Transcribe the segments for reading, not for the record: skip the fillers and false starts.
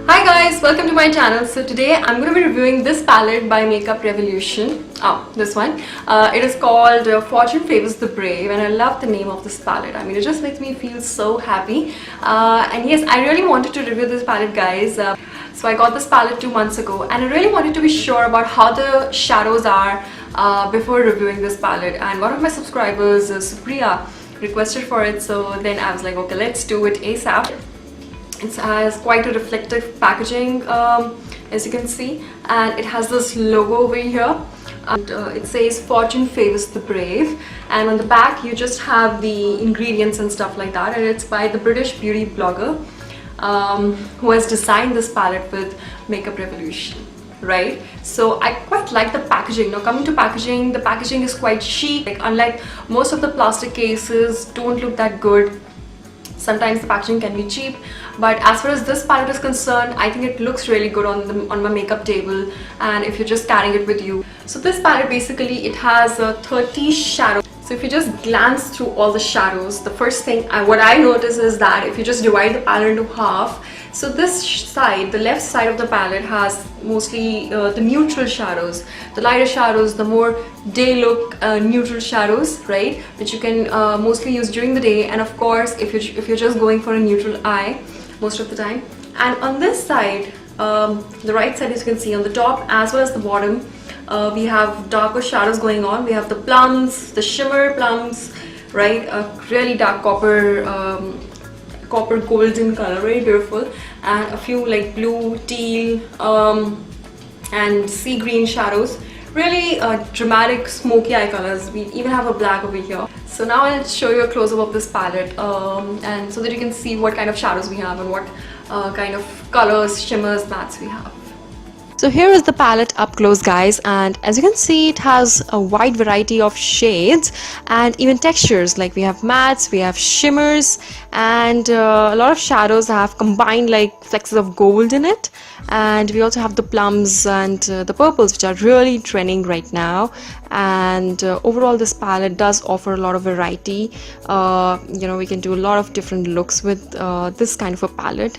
Hi guys, welcome to my channel. So today I'm going to be reviewing this palette by Makeup Revolution. This one. It is called Fortune Favors the Brave, and I love the name of this palette. I mean, it just makes me feel so happy. And yes, I really wanted to review this palette, guys. So I got this palette 2 months ago, and I really wanted to be sure about how the shadows are before reviewing this palette. And one of my subscribers, Supriya, requested for it, so then I was like, okay, let's do it ASAP. It has quite a reflective packaging, as you can see, and it has this logo over here, and it says Fortune Favors the Brave, and on the back you just have the ingredients and stuff like that, and it's by the British beauty blogger who has designed this palette with Makeup Revolution, right? So I quite like the packaging. Now coming to packaging, the packaging is quite chic. Like, unlike most of the plastic cases, don't look that good. Sometimes the packaging can be cheap, but as far as this palette is concerned, I think it looks really good on my makeup table, and if you're just carrying it with you. So this palette, basically it has 30 shadows. So if you just glance through all the shadows, the first thing what I notice is that if you just divide the palette into half, so this side, the left side of the palette, has mostly the neutral shadows, the lighter shadows, the more day look neutral shadows, right, which you can mostly use during the day, and of course if you're just going for a neutral eye most of the time. And on this side, the right side, as you can see, on the top as well as the bottom, we have darker shadows going on. We have the plums, the shimmer plums, right, a really dark copper golden color, very beautiful, and a few like blue, teal, and sea green shadows, really dramatic smoky eye colors. We even have a black over here. So now I'll show you a close-up of this palette, and so that you can see what kind of shadows we have and what kind of colors, shimmers, mattes we have. So here is the palette up close, guys, and as you can see, it has a wide variety of shades and even textures. Like we have mattes, we have shimmers, and a lot of shadows have combined like flecks of gold in it. And we also have the plums and the purples, which are really trending right now. And overall this palette does offer a lot of variety. We can do a lot of different looks with this kind of a palette.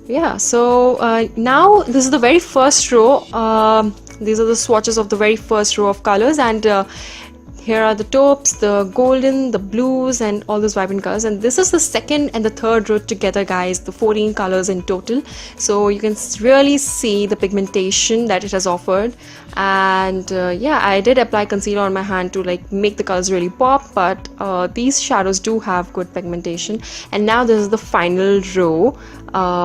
Yeah, so now this is the very first row. These are the swatches of the very first row of colors, and here are the taupes, the golden, the blues, and all those vibrant colors. And this is the second and the third row together, guys, the 14 colors in total. So you can really see the pigmentation that it has offered. And yeah, I did apply concealer on my hand to like make the colors really pop, but these shadows do have good pigmentation. And now this is the final row,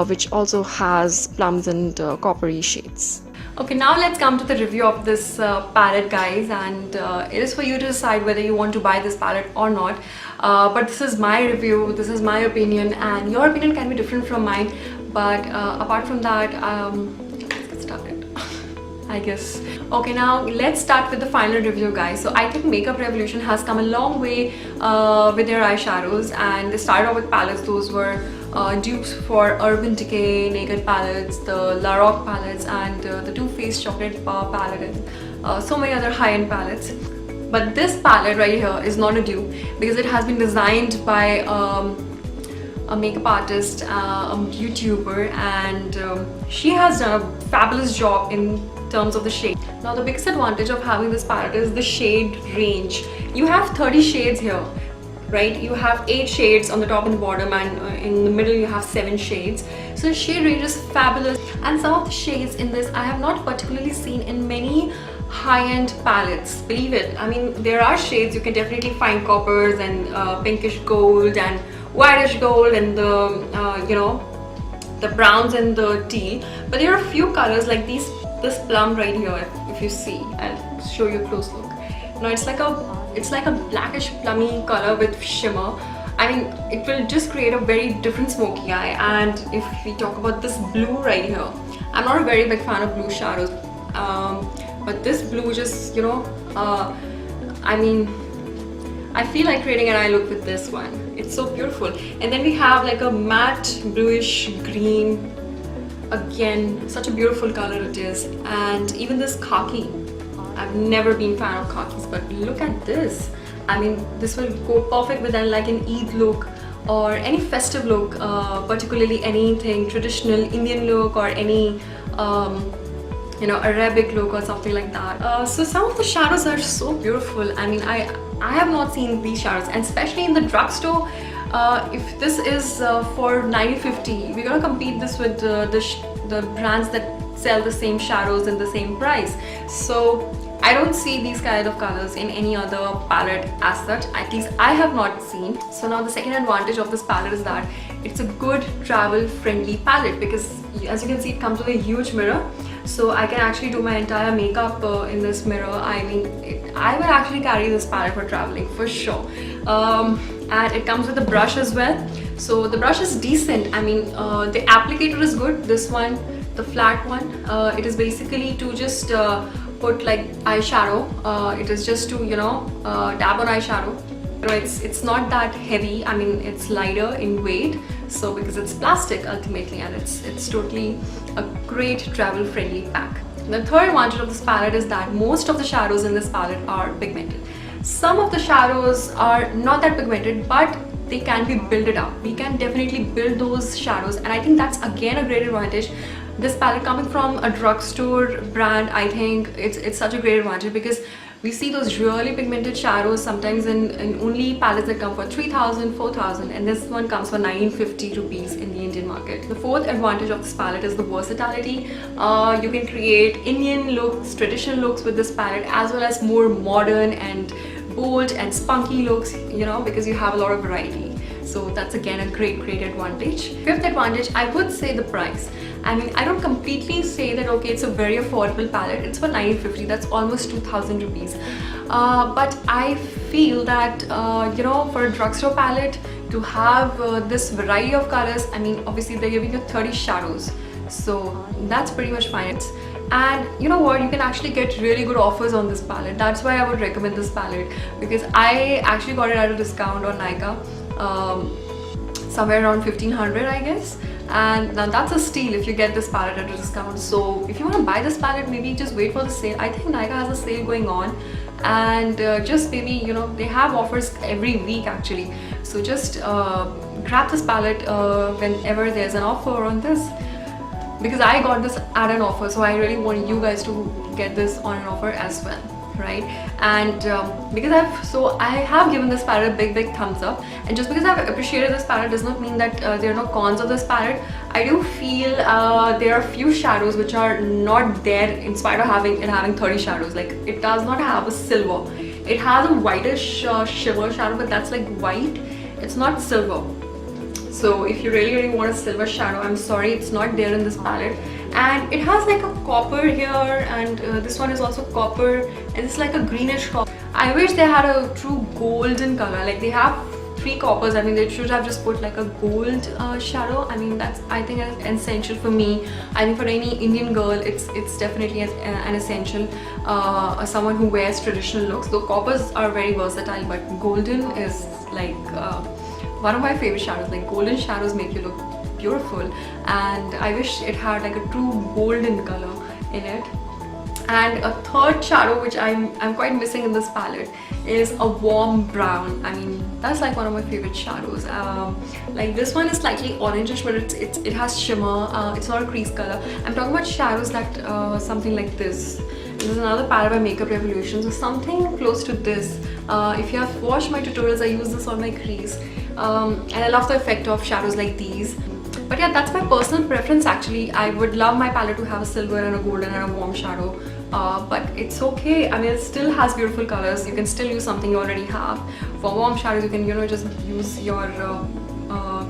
which also has plums and coppery shades. Okay, now let's come to the review of this palette, guys, and it is for you to decide whether you want to buy this palette or not. But this is my review, this is my opinion, and your opinion can be different from mine. But apart from that, let's get started, I guess. Okay, now let's start with the final review, guys. So I think Makeup Revolution has come a long way with their eyeshadows, and they started off with palettes. Those were dupes for Urban Decay Naked palettes, the La Roque palettes, and the Too Faced Chocolate Bar palette, and so many other high-end palettes. But this palette right here is not a dupe, because it has been designed by a makeup artist, a YouTuber, and she has done a fabulous job in terms of the shade. Now the biggest advantage of having this palette is the shade range. You have 30 shades here, right? You have 8 shades on the top and the bottom, and in the middle you have 7 shades. So the shade range is fabulous, and some of the shades in this I have not particularly seen in many high-end palettes, believe it. I mean, there are shades you can definitely find, coppers and pinkish gold and whitish gold, and the the browns and the teal, but there are a few colors like this plum right here. If you see, I'll show you a close look. Now it's like a blackish plummy color with shimmer. I mean, it will just create a very different smoky eye. And if we talk about this blue right here, I'm not a very big fan of blue shadows, but this blue just, I mean, I feel like creating an eye look with this one. It's so beautiful. And then we have like a matte bluish green. Again, such a beautiful color it is. And even this khaki, I've never been a fan of khakis, but look at this. I mean, this will go perfect with like an Eid look, or any festive look, particularly anything traditional Indian look or any you know, Arabic look or something like that. So some of the shadows are so beautiful. I mean, I have not seen these shadows, and especially in the drugstore. If this is for 90-50, we're gonna compete this with the brands that sell the same shadows in the same price. So I don't see these kind of colors in any other palette as such. At least I have not seen. So now the second advantage of this palette is that it's a good travel friendly palette, because as you can see, it comes with a huge mirror. So I can actually do my entire makeup in this mirror. I mean, I will actually carry this palette for traveling for sure. And it comes with a brush as well. So the brush is decent. I mean, the applicator is good. This one, the flat one, it is basically to just put like eyeshadow. It is just to, you know, dab on eyeshadow. You know, it's not that heavy. I mean, it's lighter in weight, so because it's plastic ultimately, and it's totally a great travel friendly pack. The third advantage of this palette is that most of the shadows in this palette are pigmented. Some of the shadows are not that pigmented, but they can be built up. We can definitely build those shadows, and I think that's again a great advantage. This palette coming from a drugstore brand, I think it's such a great advantage, because we see those really pigmented shadows sometimes in only palettes that come for 3,000, 4,000, and this one comes for 950 rupees in the Indian market. The fourth advantage of this palette is the versatility. You can create Indian looks, traditional looks with this palette, as well as more modern and bold and spunky looks, you know, because you have a lot of variety. So that's again a great advantage. Fifth advantage, I would say the price. I mean, I don't completely say that okay, it's a very affordable palette. It's for 950, that's almost 2,000 rupees. But I feel that you know, for a drugstore palette to have this variety of colors, I mean, obviously they're giving you 30 shadows, so that's pretty much fine. And you know what, you can actually get really good offers on this palette. That's why I would recommend this palette, because I actually got it at a discount on Nykaa, somewhere around 1,500 I guess. And now that's a steal if you get this palette at a discount. So if you want to buy this palette, maybe just wait for the sale. I think Nykaa has a sale going on, and just maybe, you know, they have offers every week actually. So just grab this palette whenever there's an offer on this, because I got this at an offer, so I really want you guys to get this on an offer as well, right? And because I have given this palette a big thumbs up, and just because I've appreciated this palette does not mean that there are no cons of this palette. I do feel there are a few shadows which are not there in spite of having 30 shadows. Like, it does not have a silver. It has a whitish shimmer shadow, but that's like white, it's not silver. So if you really want a silver shadow, I'm sorry, it's not there in this palette. And it has like a copper here, and this one is also copper, and it's like a greenish copper. I wish they had a true golden color. Like, they have 3 coppers. I mean, they should have just put like a gold shadow. I mean, that's, I think, an essential for me. I think for any Indian girl, it's definitely an essential. Someone who wears traditional looks. Though coppers are very versatile, but golden is like one of my favorite shadows. Like, golden shadows make you look beautiful, and I wish it had like a true golden color in it. And a third shadow which I'm quite missing in this palette is a warm brown. I mean, that's like one of my favorite shadows. Like, this one is slightly orangish, but it has shimmer. It's not a crease color. I'm talking about shadows that something like this. There's another palette by Makeup Revolution, so something close to this. If you have watched my tutorials, I use this on my crease, and I love the effect of shadows like these. But yeah, that's my personal preference actually. I would love my palette to have a silver and a golden and a warm shadow, but it's okay. I mean, it still has beautiful colors. You can still use something you already have. For warm shadows, you can, you know, just use your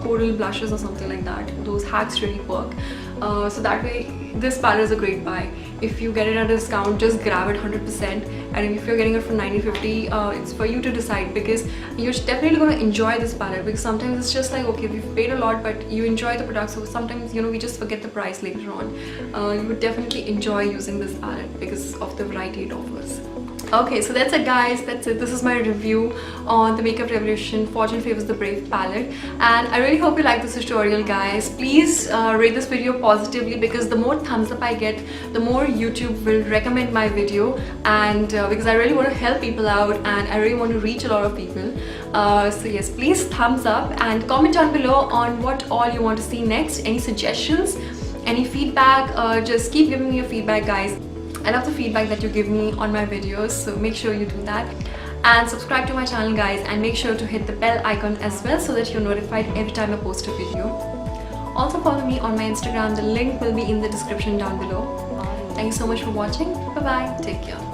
coral blushes or something like that. Those hacks really work. So that way, this palette is a great buy. If you get it at a discount, just grab it 100%. And if you're getting it for 90-50, it's for you to decide, because you're definitely going to enjoy this palette. Because sometimes it's just like, okay, we've paid a lot, but you enjoy the product. So sometimes, you know, we just forget the price later on. You would definitely enjoy using this palette because of the variety it offers. Okay, so that's it guys, that's it. This is my review on the Makeup Revolution Fortune Favors the Brave palette, and I really hope you like this tutorial guys. Please rate this video positively, because the more thumbs up I get, the more YouTube will recommend my video, and because I really want to help people out and I really want to reach a lot of people. So yes, please thumbs up and comment down below on what all you want to see next, any suggestions, any feedback. Just keep giving me your feedback guys. I love the feedback that you give me on my videos, so make sure you do that. And subscribe to my channel guys, and make sure to hit the bell icon as well so that you're notified every time I post a video. Also follow me on my Instagram, the link will be in the description down below. Thank you so much for watching. Bye bye, take care.